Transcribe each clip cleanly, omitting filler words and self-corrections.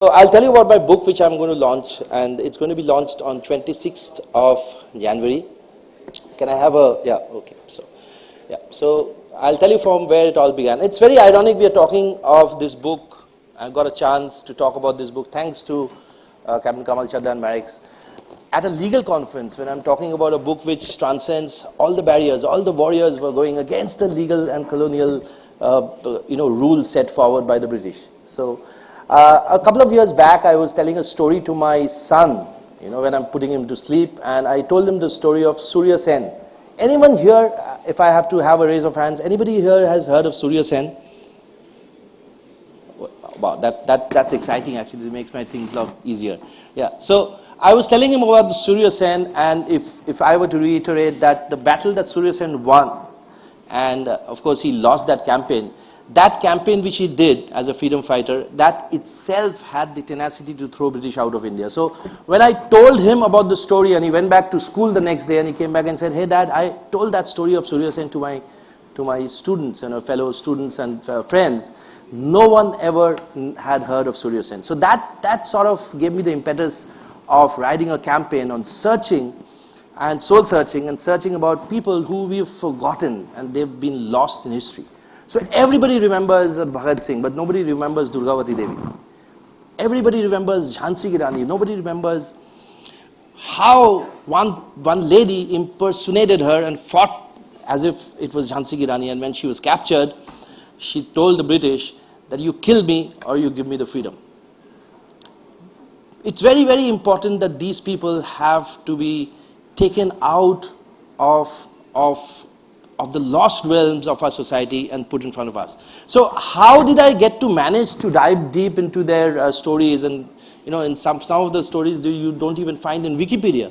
So I'll tell you about my book which I'm going to launch, and it's going to be launched on 26th of January. Can I have a, yeah, okay, so I'll tell you from where it all began. It's very ironic we are talking of this book. I've got a chance to talk about this book thanks to Captain Kamal Chadda and Marex at a legal conference when I'm talking about a book which transcends all the barriers. All the warriors were going against the legal and colonial rules set forward by the British. So a couple of years back, I was telling a story to my son, when I'm putting him to sleep, and I told him the story of Surya Sen. Anyone here, if I have to have a raise of hands, anybody here has heard of Surya Sen? Wow, that's exciting actually. It makes my things a lot easier. Yeah, so I was telling him about the Surya Sen, and if I were to reiterate that the battle that Surya Sen won, and of course he lost that campaign which he did as a freedom fighter, that itself had the tenacity to throw British out of India. So when I told him about the story, and he went back to school the next day and he came back and said, "Hey Dad, I told that story of Surya Sen to my students and fellow students and friends. No one ever had heard of Surya Sen." So that sort of gave me the impetus of writing a campaign on searching and soul searching and searching about people who we've forgotten and they've been lost in history. So everybody remembers Bhagat Singh, but nobody remembers Durgavati Devi. Everybody remembers Jhansi Ki Rani. Nobody remembers how one lady impersonated her and fought as if it was Jhansi Ki Rani, and when she was captured, she told the British that you kill me or you give me the freedom. It's very, very important that these people have to be taken out of the lost realms of our society and put in front of us. So how did I get to manage to dive deep into their stories? And in some of the stories you don't even find in Wikipedia.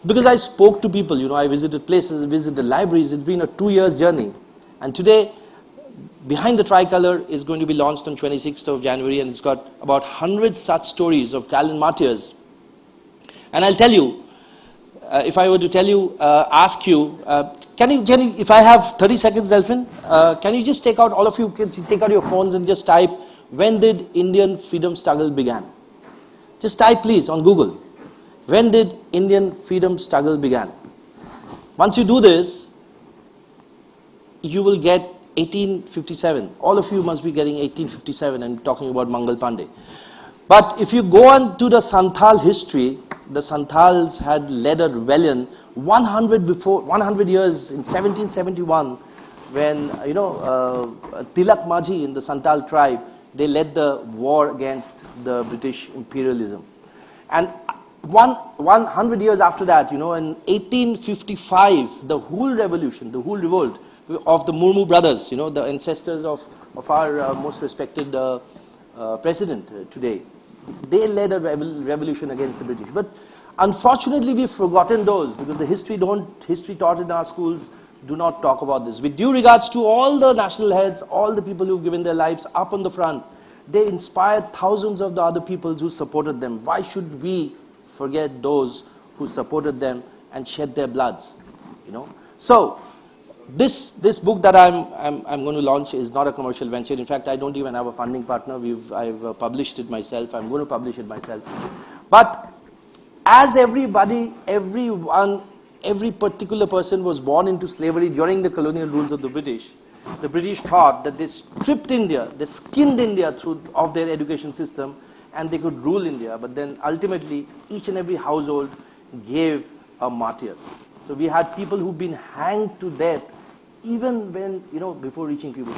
Because I spoke to people, I visited places, visited libraries. It's been a 2 years journey. And today, Behind the Tricolor is going to be launched on 26th of January, and it's got about 100 such stories of gallant martyrs. And I'll tell you, if I were to ask you, can you, if I have 30 seconds, Delphin, can you just take out, all of you, take out your phones and just type, when did Indian freedom struggle began? Just type please on Google, when did Indian freedom struggle began? Once you do this, you will get 1857. All of you must be getting 1857 and talking about Mangal Pandey. But if you go on to the Santhal history, the Santals had led a rebellion 100 years in 1771, when Tilak Majhi in the Santal tribe, they led the war against the British imperialism. And 100 years after that, in 1855, the whole revolution, the whole revolt of the Murmu brothers, the ancestors of our most respected president today, they led a revolution against the British. But unfortunately, we've forgotten those, because the history taught in our schools do not talk about this. With due regards to all the national heads, all the people who've given their lives up on the front, they inspired thousands of the other peoples who supported them. Why should we forget those who supported them and shed their bloods? So this book that I'm going to launch is not a commercial venture. In fact, I don't even have a funding partner. I've published it myself. I'm going to publish it myself. But as everybody, everyone, every particular person was born into slavery during the colonial rules of the British thought that they stripped India, they skinned India of their education system, and they could rule India. But then ultimately, each and every household gave a martyr. So we had people who've been hanged to death even when, before reaching puberty.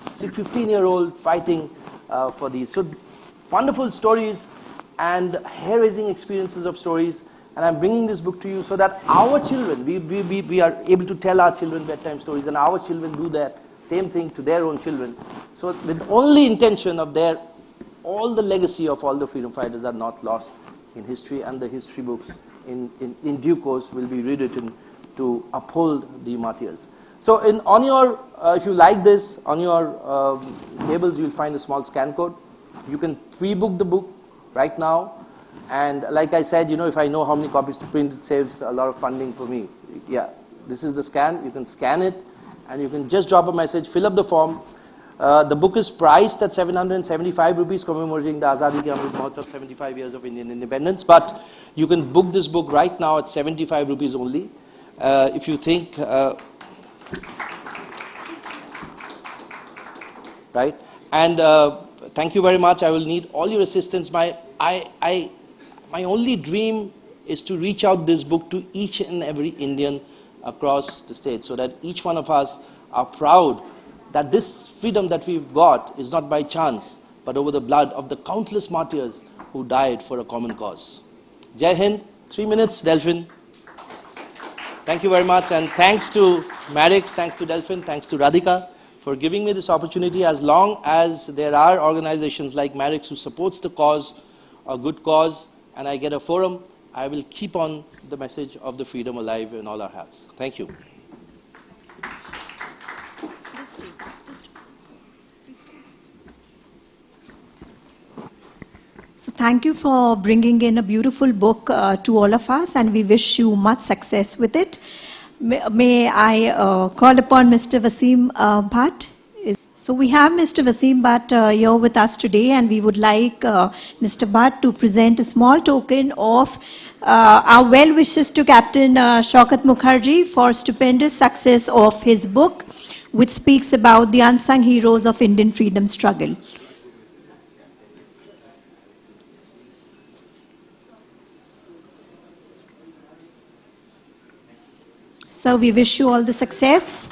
15-year-old fighting for these. So wonderful stories and hair-raising experiences of stories. And I'm bringing this book to you so that our children, we are able to tell our children bedtime stories, and our children do that same thing to their own children. So with only intention of all the legacy of all the freedom fighters are not lost in history, and the history books in due course will be rewritten to uphold the martyrs. So on your, if you like this, on your tables you'll find a small scan code. You can pre-book the book right now. And like I said, if I know how many copies to print, it saves a lot of funding for me. Yeah, this is the scan. You can scan it, and you can just drop a message, fill up the form. The book is priced at 775 rupees, commemorating the Azadi Ki Amrit Mahotsav, 75 years of Indian independence. But you can book this book right now at 75 rupees only. If you think, right? And thank you very much. I will need all your assistance. My only dream is to reach out this book to each and every Indian across the state, so that each one of us are proud that this freedom that we've got is not by chance, but over the blood of the countless martyrs who died for a common cause. Jai Hind. 3 minutes, Delphin. Thank you very much, and thanks to Marex, thanks to Delphin, thanks to Radhika for giving me this opportunity. As long as there are organizations like Marex who supports the cause, a good cause, and I get a forum, I will keep on the message of the freedom alive in all our hearts. Thank you. So thank you for bringing in a beautiful book to all of us, and we wish you much success with it. May I call upon Mr. Wasim Bhatt? So we have Mr. Wasim Bhatt here with us today, and we would like Mr. Bhatt to present a small token of our well wishes to Captain Shaukat Mukherjee for stupendous success of his book, which speaks about the unsung heroes of Indian freedom struggle. So we wish you all the success.